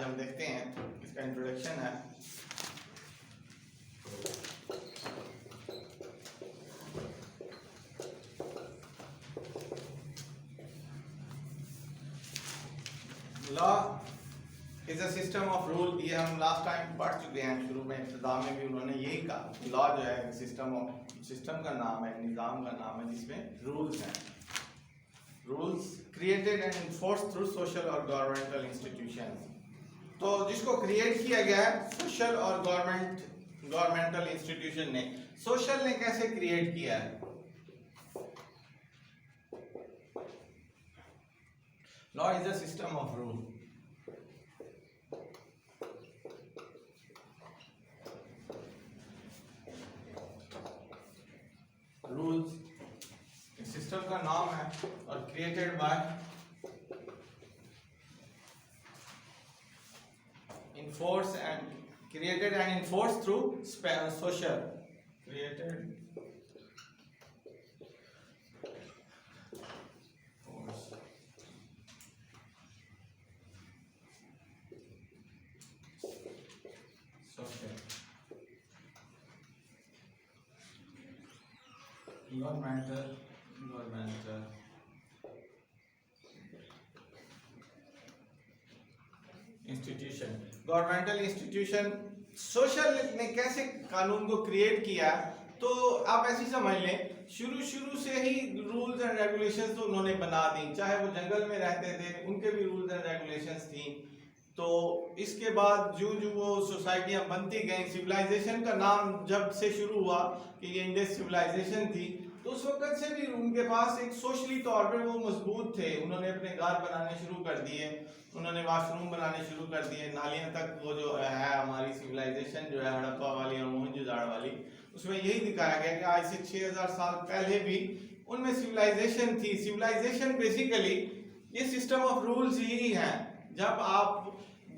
आज हम देखते हैं, इसका इंट्रोडक्शन है। Law is a system of rule. ये हम लास्ट टाइम पढ़ चुके हैं, शुरू में इब्तिदा में भी उन्होंने यही कहा। लॉ जो है सिस्टम का नाम है, निज़ाम का नाम है जिसमें रूल्स हैं। Rules created and enforced through social और गवर्नमेंटल इंस्टीट्यूशंस। तो जिसको क्रिएट किया गया है सोशल और गवर्नमेंटल इंस्टीट्यूशन ने। सोशल ने कैसे क्रिएट किया है? Law is a system of rule. Rules system का नाम है और created by enforce and created and enforced through social created force social governmental institution. Governmental institution social ने कैसे कानून को क्रिएट किया? तो आप ऐसी समझ लें, शुरू से ही रूल्स एंड रेगुलेशंस तो उन्होंने बना दी। चाहे वो जंगल में रहते थे, उनके भी रूल्स एंड रेगुलेशंस थी। तो इसके बाद जो वो सोसाइटियां बनती गई, सिविलाइजेशन का नाम जब से शुरू हुआ कि ये इंडस सिविलाइजेशन थी, तो उस वक्त से भी उनके पास एक सोशली तौर पे वो मजबूत थे। उन्होंने अपने घर बनाने शुरू कर दिए, उन्होंने वाशरूम बनाने शुरू कर दिए, नालियां तक। वो जो है हमारी सिविलाइजेशन जो है हड़प्पा वाली और मोहनजोदड़ो वाली, उसमें यही दिखाया गया कि आज से 6000 साल पहले भी उनमें सिविलाइजेशन थी। सिविलाइजेशन बेसिकली ये सिस्टम ऑफ रूल्स ही है। जब आप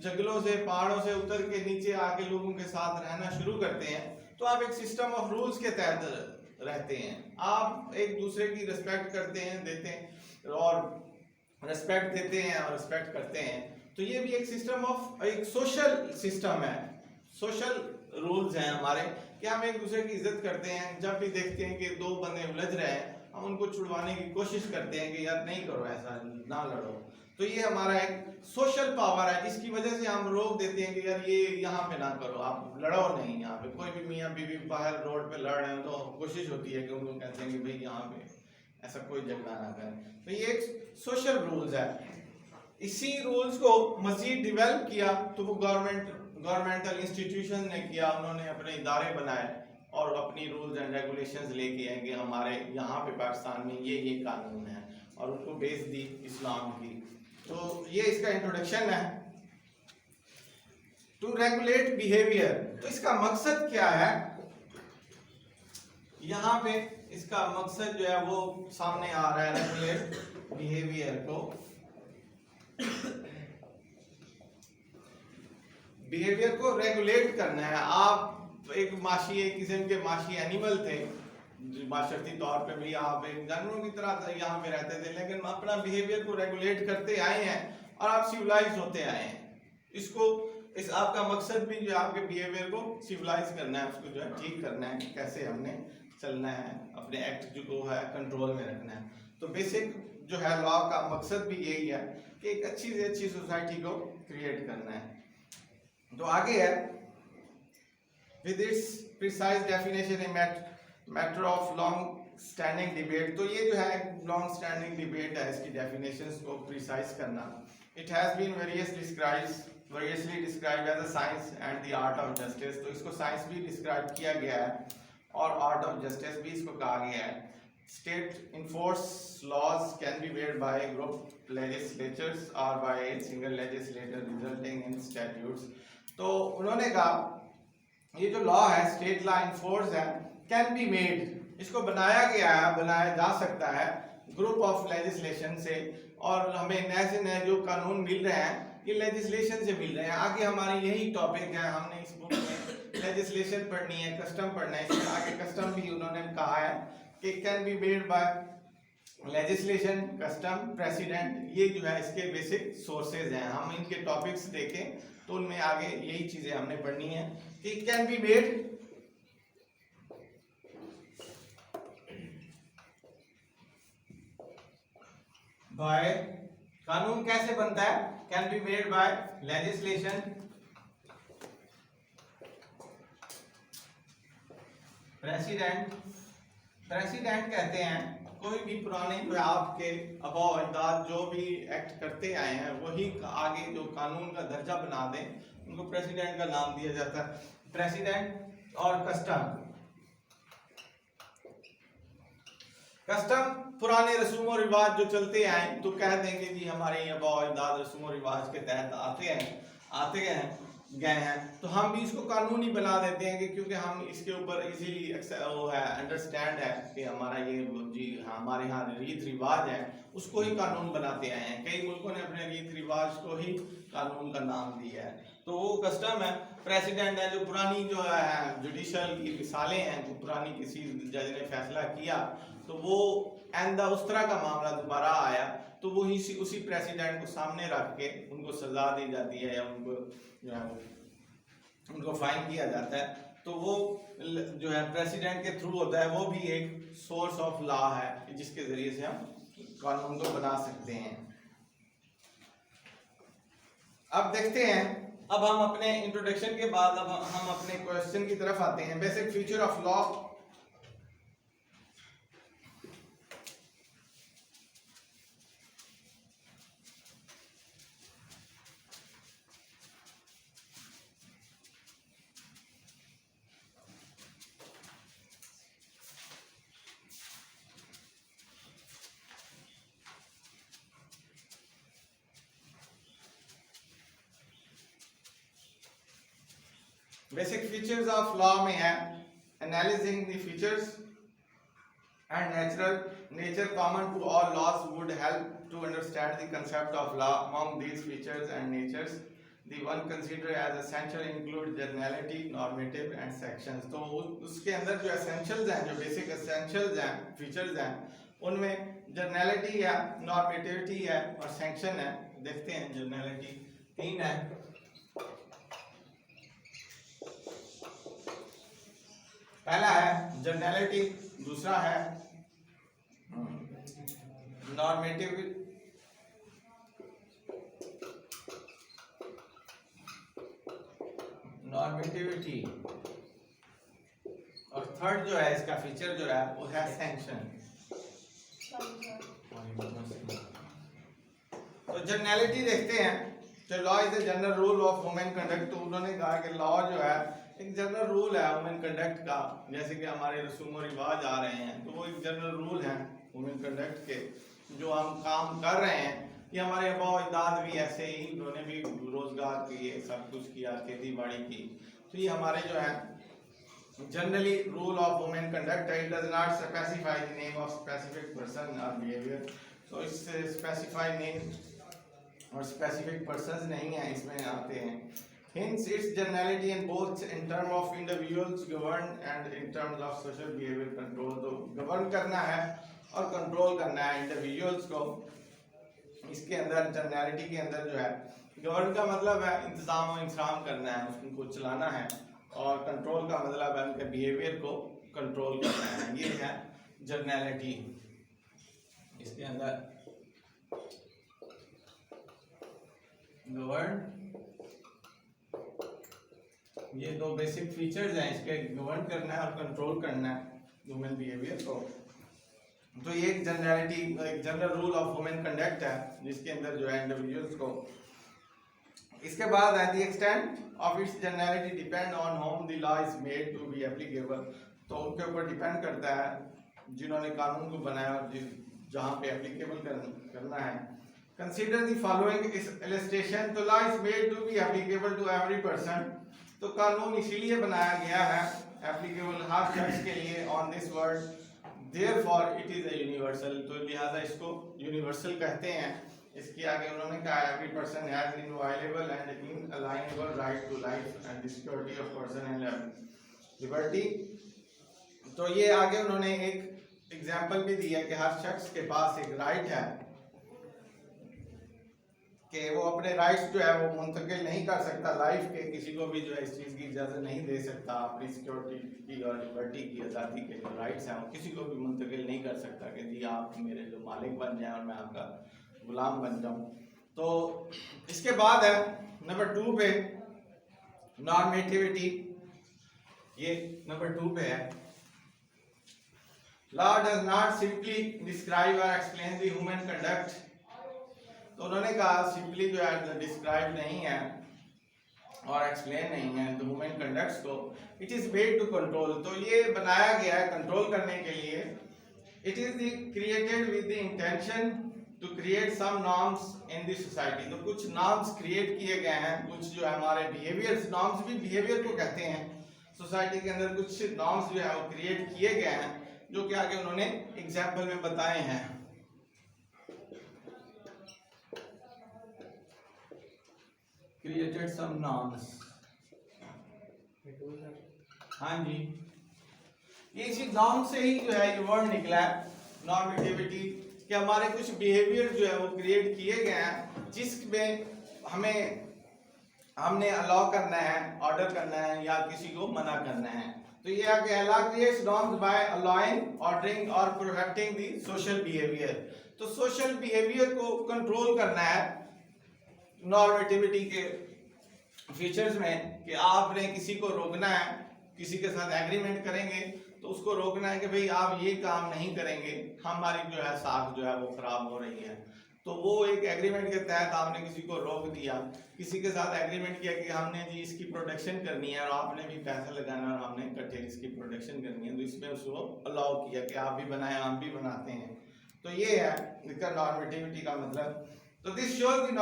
जंगलों से पहाड़ों से उतर के नीचे आके लोगों के साथ रहना शुरू करते हैं तो आप एक सिस्टम ऑफ रूल्स के तहत रहते हैं। आप एक दूसरे की रिस्पेक्ट करते हैं, देते हैं और रिस्पेक्ट देते हैं और रिस्पेक्ट करते हैं। तो ये भी एक सिस्टम ऑफ एक सोशल सिस्टम है। सोशल रूल्स हैं हमारे कि हम एक दूसरे की इज्जत करते हैं। जब भी देखते हैं कि दो बंदे उलझ रहे हैं, हम उनको छुड़वाने की कोशिश करते हैं कि यार नहीं करो ऐसा, ना लड़ो। तो ये हमारा एक सोशल पावर है, जिसकी वजह से हम रोक देते हैं कि यार ये यहाँ पे ना करो, आप लड़ो नहीं। यहाँ पे कोई भी मियाँ बीवी बाहर रोड पे लड़ रहे हैं तो कोशिश होती है कि उनको कहते हैं कि भाई यहाँ पे ऐसा कोई झगड़ा ना करें। तो ये एक सोशल रूल्स है। इसी रूल्स को मजीद डिवेल्प किया तो वो गवर्नमेंटल इंस्टीट्यूशन ने किया। उन्होंने अपने इदारे बनाए और अपनी रूल्स एंड रेगुलेशंस लेके आए कि हमारे यहाँ पे पाकिस्तान में ये कानून है, और उनको बेस दी इस्लाम की। तो ये इसका इंट्रोडक्शन है। टू रेगुलेट बिहेवियर, तो इसका मकसद क्या है? यहाँ पे इसका मकसद जो है वो सामने आ रहा है। रेगुलेट बिहेवियर को, बिहेवियर को रेगुलेट करना है। आप एक किस्म के माशी एनिमल थे, माशरती तौर पे भी आप एक जानवरों की तरह यहाँ पे रहते थे, लेकिन अपना बिहेवियर को रेगुलेट करते आए हैं और आप सिविलाइज होते आए हैं। इस आपका मकसद भी जो आपके बिहेवियर को सिविलाइज करना है, उसको जो है ठीक करना है, कैसे हमने चलना है, अपने एक्ट जो है कंट्रोल में रखना है। तो बेसिक जो है लॉ का मकसद भी यही है कि एक अच्छी से अच्छी सोसाइटी को क्रिएट करना है। तो आगे है, with its precise definition a matter of long standing debate. तो ये जो है लॉन्ग स्टैंडिंग डिबेट है, इसकी डेफिनेशंस को प्रिसाइज करना। It has been variously described as a science and the art of justice। तो इसको साइंस भी डिस्क्राइब किया गया है और आर्ट ऑफ जस्टिस भी इसको कहा गया है। State enforced laws can be made by group legislatures or by a single legislator resulting in statutes। तो उन्होंने कहा ये जो लॉ है, स्टेट लॉ इन्फोर्स है, कैन बी मेड, इसको बनाया गया है, बनाया जा सकता है ग्रुप ऑफ लेजिस्लेशन से। और हमें नए से नए जो कानून मिल रहे हैं ये लेजिस्लेशन से मिल रहे हैं। आगे हमारी यही टॉपिक है, हमने इस बुक में लेजिस्लेशन पढ़नी है, कस्टम पढ़ना है। इसमें आगे कस्टम भी उन्होंने कहा है कि can be made by legislation, custom, president, ये जो है इसके बेसिक सोर्सेज हैं। हम इनके टॉपिक्स देखें तो उनमें आगे यही चीजें हमने पढ़नी है कि कैन बी मेड बाय, कानून कैसे बनता है, can be made by legislation, president. President कहते हैं कोई भी पुराने जो आपके आबा अजदाद जो भी एक्ट करते आए हैं वही आगे जो कानून का दर्जा बना दें उनको प्रेसिडेंट का नाम दिया जाता है। प्रेसिडेंट और कस्टम, कस्टम पुराने रसूम और रिवाज जो चलते आए तो कह देंगे जी हमारे आबा अजदाद रसूम और रिवाज के तहत आते गए हैं तो हम भी इसको कानूनी बना देते हैं कि क्योंकि हम इसके ऊपर इजीली वो है अंडरस्टैंड है कि हमारा ये जी हमारे यहाँ रीत रिवाज है उसको ही कानून बनाते आए हैं। कई मुल्कों ने अपने रीत रिवाज को ही कानून का नाम दिया है तो वो कस्टम है। प्रेसिडेंट है जो पुरानी जो है जुडिशल की मिसालें हैं, जो पुरानी किसी जज ने फैसला किया तो वो आइंदा उस तरह का मामला दोबारा आया तो वो उसी प्रेसिडेंट को सामने रख के उनको सजा दी जाती है या उनको जो है उनको फाइन किया जाता है तो वो जो है प्रेसिडेंट के थ्रू होता है। वो भी एक सोर्स ऑफ लॉ है जिसके जरिए से हम कानून को बना सकते हैं। अब देखते हैं, अब हम अपने इंट्रोडक्शन के बाद अब हम अपने क्वेश्चन की तरफ आते हैं। Basic feature of law. Basic features of law में है analysing the features and nature common to all laws would help to understand the concept of law among these features and natures the one consider as essential include generality, normative and sanctions. तो उसके अंदर जो essentials हैं, जो basic essentials हैं, features हैं, उनमें जर्नैलिटी है, नॉर्मेटिविटी है और सेक्शन है। देखते हैं, जर्नैलिटी 3 है। पहला है जर्नैलिटी, दूसरा है नॉर्मेटिविटी और थर्ड जो है इसका फीचर जो है वो है सैंक्शन। तो जर्नैलिटी देखते हैं, तो law is the general rule of human conduct. तो उन्होंने कहा कि लॉ जो है एक जनरल रूल है ह्यूमन कंडक्ट का, जैसे कि हमारे रसूम और रिवाज आ रहे हैं तो वो एक जनरल रूल है ह्यूमन कंडक्ट के। जो हम काम कर रहे हैं ये हमारे आबा अजदाद भी ऐसे ही, उन्होंने भी रोजगार किए, सब कुछ किया, खेती बाड़ी की। तो ये हमारे जो है generally rule of human conduct है। It does not specify the name of specific person और बिहेवियर। तो इससे स्पेसिफाई नेम और स्पेसिफिक पर्संस नहीं है इसमें आते हैं। Hence, its generality in both in terms of individuals govern and in terms of social behavior control। तो govern करना है और control करना है individuals को। इसके अंदर generality के अंदर जो है govern का मतलब है इंतजाम और इंतजाम करना है, उसको चलाना है, और control का मतलब है उनके behavior को control करना है। ये है generality। इसके अंदर govern, ये दो बेसिक फीचर्स हैं इसके, गवर्न करना है और कंट्रोल करना है ह्यूमन बिहेवियर को। तो ये एक जनरलिटी, एक general rule of human conduct है जिसके अंदर जो है इंडिविजुअल्स को। इसके बाद है the extent of its generality depend on whom the law is made to be applicable. तो उनके ऊपर डिपेंड करता है जिन्होंने कानून को बनाया और जहाँ पे एप्लीकेबल करना है। Consider the following illustration. तो law is made to be applicable to every person. तो कानून इसीलिए बनाया गया है एप्लीकेबल हर शख्स के लिए on this world, therefore it is a universal. तो लिहाजा इसको यूनिवर्सल कहते हैं। इसके आगे उन्होंने कहा every person has inviolable and inalienable right to life and the security of person and liberty. तो ये आगे उन्होंने एक एग्जाम्पल भी दिया कि हर शख्स के पास एक राइट है कि वो अपने राइट्स जो है वो मुंतकिल नहीं कर सकता लाइफ के, किसी को भी जो है इस चीज़ की इजाज़त नहीं दे सकता, अपनी सिक्योरिटी की और लिबर्टी की आज़ादी के जो राइट्स हैं वो किसी को भी मुंतकिल नहीं कर सकता कि जी आप मेरे जो मालिक बन जाएं और मैं आपका गुलाम बन जाऊं। तो इसके बाद है नंबर 2 पे नॉर्मेटिविटी, ये नंबर 2 पे है। Law does not simply describe और एक्सप्लेन द ह्यूमन कंडक्ट। तो उन्होंने कहा सिंपली जो है डिस्क्राइब नहीं है और एक्सप्लेन नहीं है तो ह्यूमन कंडक्ट्स को, it is made to control. तो ये बनाया गया है कंट्रोल करने के लिए। It is created with the intention to create some norms in the society. तो कुछ नॉर्म्स क्रिएट किए गए हैं, कुछ जो है हमारे बिहेवियर्स, नॉर्म्स भी बिहेवियर को कहते हैं। सोसाइटी के अंदर कुछ नॉर्म्स जो है वो क्रिएट किए गए हैं जो कि आगे उन्होंने एग्जाम्पल में बताए हैं। क्रिएटेड सम नॉर्म्स, हाँ जी, ये इसी नॉर्म से ही जो है ये वर्ड निकला है नॉर्मेटिविटी, कि हमारे कुछ बिहेवियर जो है वो क्रिएट किए गए हैं जिसमें हमने अलाउ करना है, ऑर्डर करना है या किसी को मना करना है। तो ये है कि अल्लाह creates norms by allowing, ordering और प्रोटेक्टिंग द सोशल बिहेवियर। तो सोशल बिहेवियर को कंट्रोल करना है नॉर्मेटिविटी के फीचर्स में, कि आपने किसी को रोकना है, किसी के साथ एग्रीमेंट करेंगे तो उसको रोकना है कि भाई आप ये काम नहीं करेंगे, हमारी जो है साख जो है वो खराब हो रही है। तो वो एक एग्रीमेंट के तहत आपने किसी को रोक दिया, किसी के साथ एग्रीमेंट किया कि हमने जी इसकी प्रोटेक्शन करनी है और आपने भी पैसा लगाना है और हमने इकट्ठे इसकी प्रोटेक्शन करनी है, तो इसमें उसको अलाउ किया कि आप भी बनाए हम भी बनाते हैं। तो ये है इसका नॉर्मेटिविटी का मतलब। So this shows the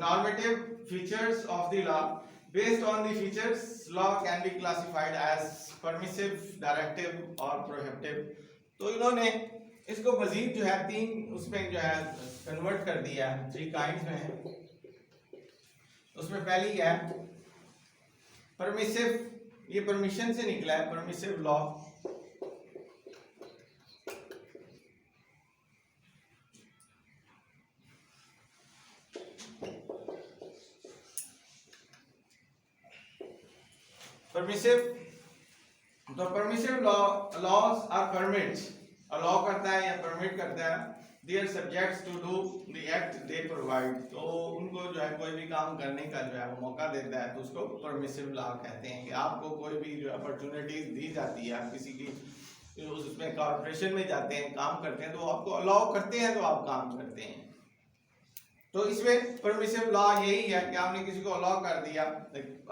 normative features of the law. Based on the features, law can be classified as permissive, directive और prohibitive. तो इन्होंने इसको मजीद जो है 3 उसमें जो है कन्वर्ट कर दिया, 3 काइंड्स में है। उसमें पहली है परमिसिव, ये परमिशन से निकला है, परमिसिव लॉ। परमिसिव, तो permissive laws are permits, allow करता है या परमिट करता है their subjects to do the act they provide. तो उनको जो है कोई भी काम करने का जो है वो मौका देता है, तो उसको परमिसिव लॉ कहते हैं। कि आपको कोई भी जो अपॉर्चुनिटीज दी जाती है, आप किसी की उसमें कॉर्पोरेशन में जाते हैं, काम करते हैं, तो आपको अलाउ करते हैं तो आप काम करते हैं। तो इसमें परमिसिव लॉ यही है कि आपने किसी को अलाउ कर दिया,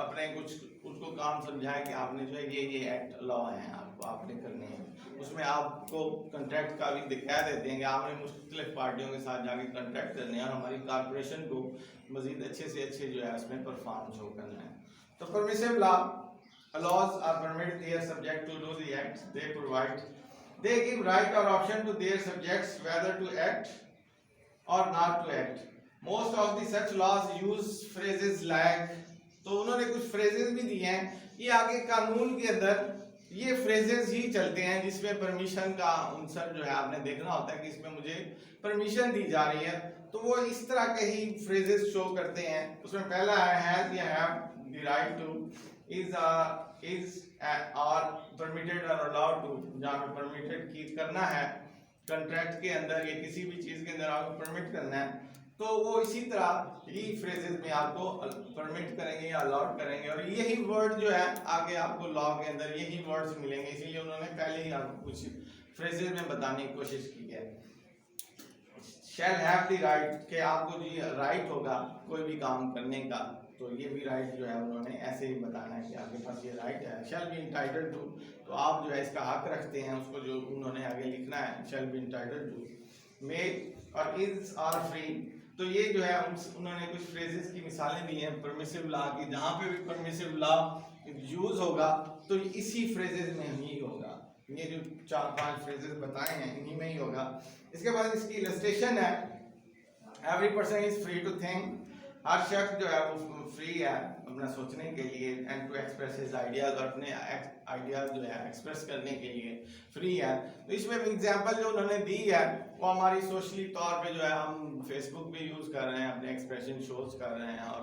अपने कुछ उसको काम समझाया कि आपने जो है ये एक्ट लॉ है आपको आपने करने हैं। उसमें आपको कंट्रैक्ट का भी दिखा देते हैं कि आपने मुख्तलिफ पार्टियों के साथ जाके कंट्रैक्ट करने हैं और हमारी कॉर्पोरेशन को मजीद अच्छे से अच्छे जो है उसमें परफॉर्म शो करना है। तो permissive law laws are permitted their subject to do the acts they provide. They give right or option to their subjects whether to act or not to act. Most of the such laws use phrases like, तो उन्होंने कुछ phrases भी दिए हैं। ये आगे कानून के अंदर ये phrases ही चलते हैं जिसमें परमिशन का आंसर जो है आपने देखना होता है कि इसमें मुझे परमिशन दी जा रही है, तो वो इस तरह के ही phrases शो करते हैं। उसमें पहला है has या have the right to, is or permitted or allowed to, जहाँ पे permitted की करना है कंट्रैक्ट के अंदर या किसी भी चीज के अंदर आपको परमिट करना है, तो वो इसी तरह ही फ्रेजेस में आपको परमिट करेंगे या अलाउड करेंगे। और यही वर्ड जो है आगे आपको लॉ के अंदर यही वर्ड्स मिलेंगे, इसीलिए उन्होंने पहले ही आपको कुछ फ्रेजेस में बताने की कोशिश की है। शैल हैव द राइट, कि आपको जी राइट होगा कोई भी काम करने का, तो ये भी राइट जो है उन्होंने ऐसे ही बताना है कि आपके पास ये राइट है। शैल बी इंटाइटल्ड टू, तो आप जो है इसका हक रखते हैं, उसको जो उन्होंने आगे लिखना है शैल बी इंटाइटल्ड टू। मे और इज आर फ्री, तो ये जो है उन्होंने कुछ फ्रेजेस की मिसालें दी हैं परमिसिव लॉ की, जहाँ पे भी परमिसिव लॉ यूज होगा तो इसी फ्रेजेस में ही होगा। ये जो 4-5 फ्रेजेस बताए हैं इन्हीं में ही होगा। इसके बाद इसकी इलस्ट्रेशन है, every person is free to think हर शख्स जो है वो फ्री है अपना सोचने के लिए and to express his ideas, और अपने आइडियाज जो है एक्सप्रेस करने के लिए फ्री है। तो इसमें एग्जांपल जो उन्होंने दी है वो हमारी सोशली तौर पे जो है हम फेसबुक भी यूज़ कर रहे हैं, अपने एक्सप्रेशन शोज कर रहे हैं, और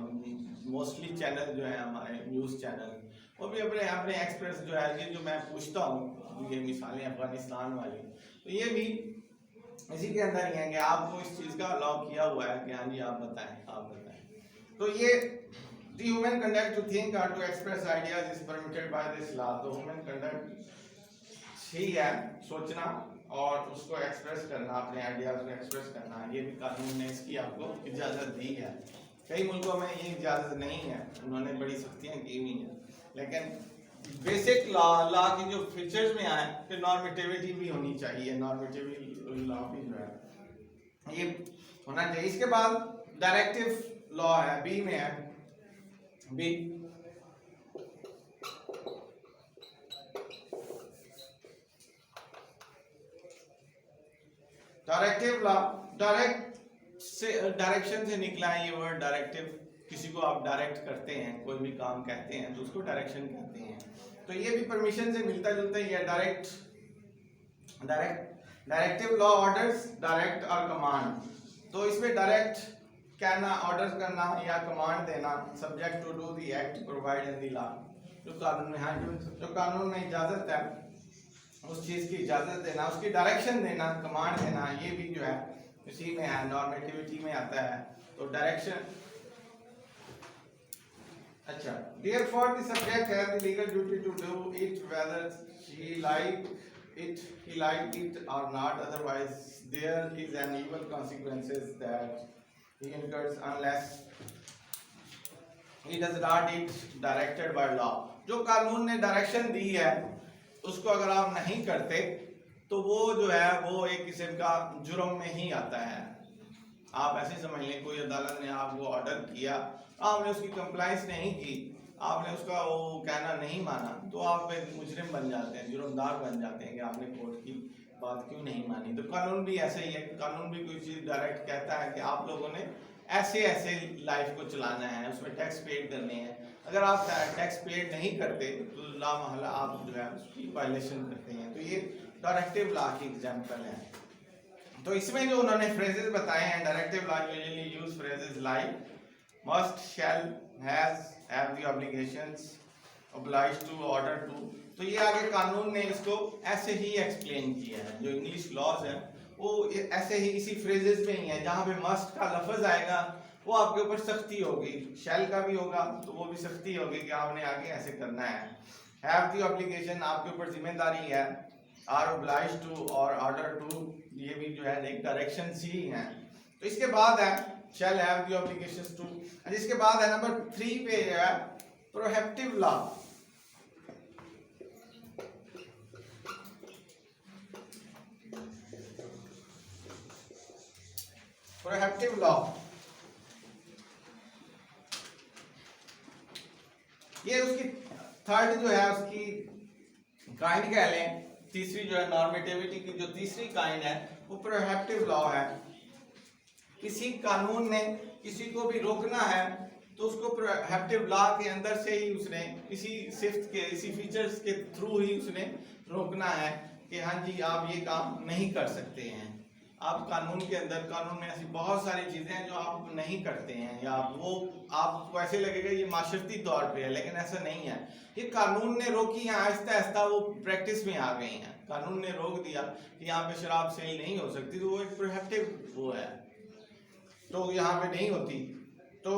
मोस्टली चैनल जो है हमारे न्यूज़ चैनल वो भी अपने अपने एक्सप्रेस जो है, ये जो मैं पूछता हूँ ये मिसालें अफगानिस्तान वाली, तो ये भी इसी के अंदर ही है कि आपको इस चीज़ का अलाउ किया हुआ है कि हाँ जी आप बताएं। तो ये the human conduct to think or to express ideas is permitted by this law। तो human conduct ही है सोचना और उसको एक्सप्रेस करना, अपने आइडियाज को एक्सप्रेस करना, ये भी कानून ने इसकी आपको इजाज़त दी है। कई मुल्कों में ये इजाज़त नहीं है, उन्होंने बड़ी सख्तियाँ की हुई हैं, लेकिन बेसिक लॉ की जो फीचर्स में आए कि नॉर्मेटिविटी भी होनी चाहिए, नॉर्मेटिव लॉ भी जो है ये होना चाहिए। इसके बाद डायरेक्टिव लॉ है, बी में है, बी डायरेक्टिव लॉ, डायरेक्शन से निकला है ये वर्ड डायरेक्टिव। किसी को आप डायरेक्ट करते हैं, कोई भी काम कहते हैं तो उसको डायरेक्शन कहते हैं। तो ये भी परमिशन से मिलता जुलता ही है। डायरेक्टिव लॉ ऑर्डर्स, डायरेक्ट और कमांड। तो इसमें डायरेक्ट कहना, ऑर्डर करना या कमांड देना, subject to do the act provide in the law, जो कानून में है, जो कानून में इजाजत है उस चीज की इजाजत देना, उसकी डायरेक्शन देना, कमांड देना, ये भी जो है इसी में है, नॉर्मेटिविटी में आता है। तो डायरेक्शन, अच्छा, therefore the subject has the legal duty to do it whether he like it or not, otherwise there is an evil consequences that he incurs unless he does not it directed by law। जो कानून ने direction दी है उसको अगर आप नहीं करते तो वो जो है वो एक किस्म का जुर्म में ही आता है। आप ऐसे समझ लें, कोई अदालत ने आपको ऑर्डर किया, आपने उसकी कंप्लाइंस नहीं की, आपने उसका वो कहना नहीं माना, तो आप एक मुजरिम बन जाते हैं, जुर्मदार बन जाते हैं कि आपने कोर्ट की बात क्यों नहीं मानी। तो कानून भी ऐसे ही है, कानून भी कोई चीज़ डायरेक्ट कहता है कि आप लोगों ने ऐसे ऐसे लाइफ को चलाना है, उसमें टैक्स पेड करने हैं। अगर आप टैक्स पेड नहीं करते तो लामहला आप जो है उसकी वायलेशन करते हैं। तो ये डायरेक्टिव लॉ की एग्जांपल है। तो इसमें जो उन्होंने फ्रेजेस बताए हैं, directive law usually use phrases like must, shall, has, have the obligations, obliged to, order to। तो ये आगे कानून ने इसको ऐसे ही एक्सप्लेन किया है। जो इंग्लिश लॉज है वो ऐसे ही इसी फ्रेजेस में ही है। जहाँ पे मस्ट का लफ्ज आएगा वो आपके ऊपर सख्ती होगी, शैल का भी होगा तो वो भी सख्ती होगी कि आपने आगे ऐसे करना है। हैव द ऑब्लिगेशन, आपके ऊपर जिम्मेदारी है। आर obliged to और ऑर्डर टू, ये भी जो है एक डायरेक्शन ही है। तो इसके बाद है shall have the obligations to। इसके बाद है नंबर 3 पे है प्रोहिबिटिव लॉ। प्रोहिबिटिव लॉ ये उसकी थर्ड जो है उसकी काइंड कह लें। तीसरी जो है नॉर्मेटिविटी की जो तीसरी काइंड है वो प्रोहिबिटिव लॉ है। किसी कानून ने किसी को भी रोकना है तो उसको प्रोहिबिटिव लॉ के अंदर से ही उसने इसी सिफ्त के, इसी फीचर्स के थ्रू ही उसने रोकना है कि हाँ जी आप ये काम नहीं कर सकते हैं। आप कानून के अंदर, कानून में ऐसी बहुत सारी चीज़ें हैं जो आप नहीं करते हैं, या वो आपको ऐसे लगेगा ये माशरती तौर पे है, लेकिन ऐसा नहीं है। ये कानून ने रोकी हैं, आहिस्ता आहिस्ता वो प्रैक्टिस में आ गई हैं। कानून ने रोक दिया कि यहाँ पे शराब सेल नहीं हो सकती, तो वो एक प्रोहिबिटिव वो है, तो यहाँ पे नहीं होती। तो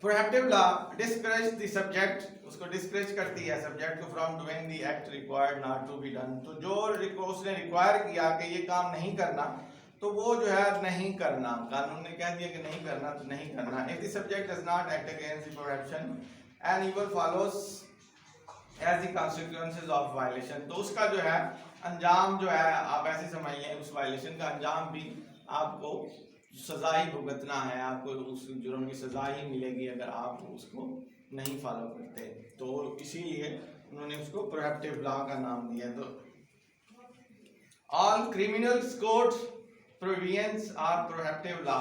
prohibitive law discourage the subject, उसको डिस्करेज करती है सब्जेक्ट को from doing the act required not to be done. तो जो उसने रिक्वायर किया कि ये काम नहीं करना, तो वो जो है नहीं करना। कानून ने कह दिया कि नहीं करना तो नहीं करना। If the subject does not act against the prohibition and evil follows as the consequences of violation, तो उसका जो है अंजाम जो है आप ऐसे समझ लें, उस वायलेशन का अंजाम भी आपको सजा ही भुगतना है, आपको उस जुर्म की सजा ही मिलेगी अगर आप उसको नहीं फॉलो करते। तो इसीलिए उन्होंने उसको प्रोहिबिटिव लॉ का नाम दिया। तो all criminals code provisions are prohibitive law,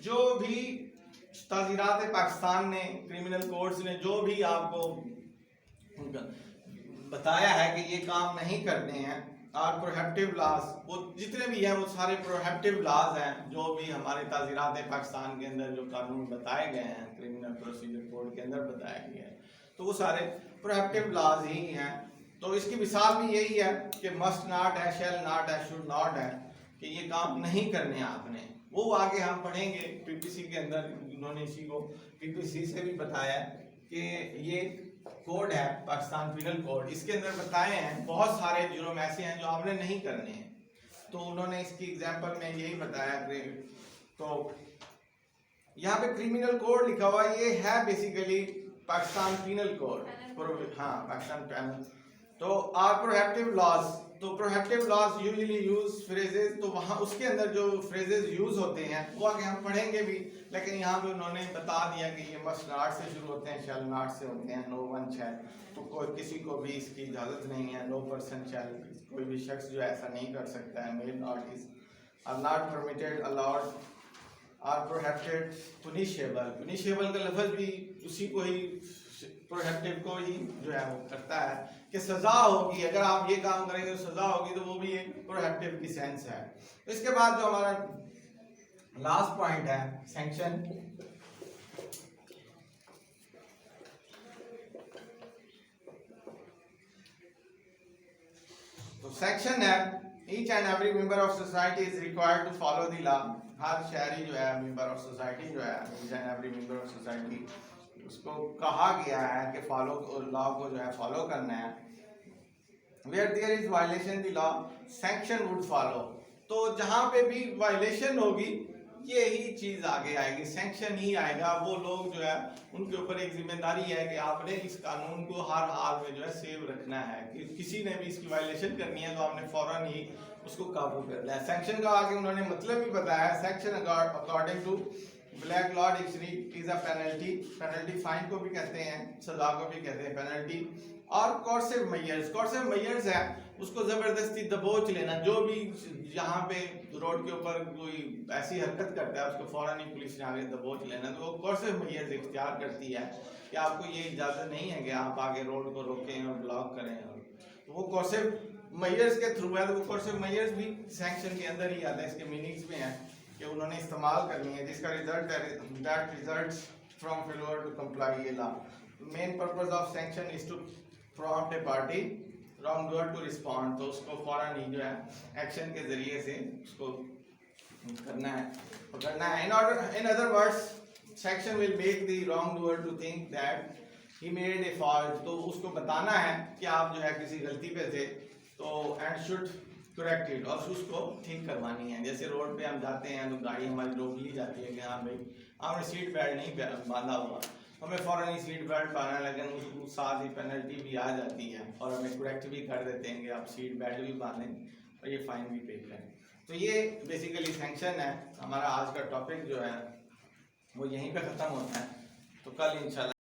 जो भी ताज़ीरात पाकिस्तान ने, क्रिमिनल कोड्स ने जो भी आपको बताया है कि ये काम नहीं करने हैं, और प्रोहिबिटिव लॉज वो जितने भी हैं वो सारे प्रोहिबिटिव लॉज हैं जो भी हमारे ताज़ीरात पाकिस्तान के अंदर जो कानून बताए गए हैं, क्रिमिनल प्रोसीजर कोड के अंदर बताए गए हैं, तो वो सारे प्रोहिबिटिव लॉज ही हैं। तो इसकी मिसाल भी यही है कि मस्ट नॉट है, शैल नॉट है, शुड नॉट है, कि ये काम नहीं करने आपने। वो आगे हम पढ़ेंगे पीपीसी के अंदर, उन्होंने इसी को पीपीसी से भी बताया कि ये कोड है पाकिस्तान पिनल कोड, इसके अंदर बताए हैं बहुत सारे जुर्म ऐसे हैं जो आपने नहीं करने हैं। तो उन्होंने इसकी एग्जांपल में यही बताया। तो यहाँ पे क्रिमिनल कोड लिखा हुआ, ये है बेसिकली पाकिस्तान पिनल कोड, हाँ पाकिस्तान पैनल। तो आर प्रोहिबिटिव लॉज, तो prohibitive laws usually use phrases, तो वहाँ उसके अंदर जो फ्रेजेस यूज होते हैं वो आगे हम पढ़ेंगे भी, लेकिन यहाँ पे उन्होंने बता दिया कि ये मस्ट नॉट से शुरू होते हैं, शैल नॉट से होते हैं, नो वन शैल, तो कोई किसी को भी इसकी इजाज़त नहीं है, नो पर्सन शैल, कोई भी शख्स जो ऐसा नहीं कर सकता है, male not is are not permitted, allowed, are prohibited, punishable, punishable का लफ्ज़ भी उसी को ही, प्रोहिबिटिव को ही जो है वो करता है कि सज़ा होगी, अगर आप ये काम करेंगे तो सज़ा होगी, तो वो भी एक प्रोहिबिटिव की सेंस है। तो इसके बाद जो हमारा लास्ट पॉइंट है सैंक्शन। तो सैंक्शन है, each and every member of society is required to follow the law. हर शहरी जो है, मेंबर ऑफ सोसाइटी जो है, each and every member of society, उसको कहा गया है कि फॉलो लॉ को जो है फॉलो करना है। Where there is violation the law sanction would follow, तो जहाँ पे भी वायलेशन होगी यही चीज आगे आएगी, सैंक्शन ही आएगा। वो लोग जो है उनके ऊपर एक जिम्मेदारी है कि आपने इस कानून को हर हाल में जो है सेव रखना है, कि किसी ने भी इसकी वायलेशन करनी है तो आपने फौरन ही उसको काबू करना है। सैंक्शन का आगे उन्होंने मतलब भी बताया, sanction according to Black law dictionary is a penalty, penalty fine को भी कहते हैं, सजा को भी कहते हैं पेनल्टी, और कोर्सिव मेजर्स, कोर्सिव मेजर्स है उसको जबरदस्ती दबोच लेना, जो भी यहाँ पे रोड के ऊपर कोई ऐसी हरकत करता है उसको फौरन ही पुलिस ने आगे दबोच लेना, तो वो कोर्सिव मेजर्स इख्तियार करती है कि आपको ये इजाज़त नहीं है कि आप आगे रोड को रोकें और ब्लॉक करें, तो वो कोर्सिव मेजर्स के थ्रू है। तो वो कोर्सिव मेजर्स भी सैंक्शन के अंदर ही आता है, इसके मीनिंग्स में है कि उन्होंने इस्तेमाल करनी है, जिसका रिजल्ट है that results from failure to comply ये law. Main purpose of sanction is to prompt a party wrong doer to respond, तो उसको फौरन ही जो है एक्शन के जरिए से उसको करना है, पकड़ना है। In other words sanction will make the wrong doer to think that he made a fault, तो उसको बताना है कि आप जो है किसी गलती पे थे, तो एंड शुड करेक्ट इट, और उसको ठीक करवानी है। जैसे रोड पे हम जाते हैं तो गाड़ी हमारी रोक ली जाती है कि हाँ भाई आपने सीट बेल्ट नहीं बांधा हुआ, हमें फ़ौरन ही सीट बेल्ट पाना, लेकिन उसको साथ ही पेनल्टी भी आ जाती है और हमें करेक्ट भी कर देते हैं कि आप सीट बेल्ट भी बांधें और ये फ़ाइन भी पे करें। तो ये बेसिकली सैंक्शन है। हमारा आज का टॉपिक जो है वो यहीं पे ख़त्म होता है, तो कल इंशाल्लाह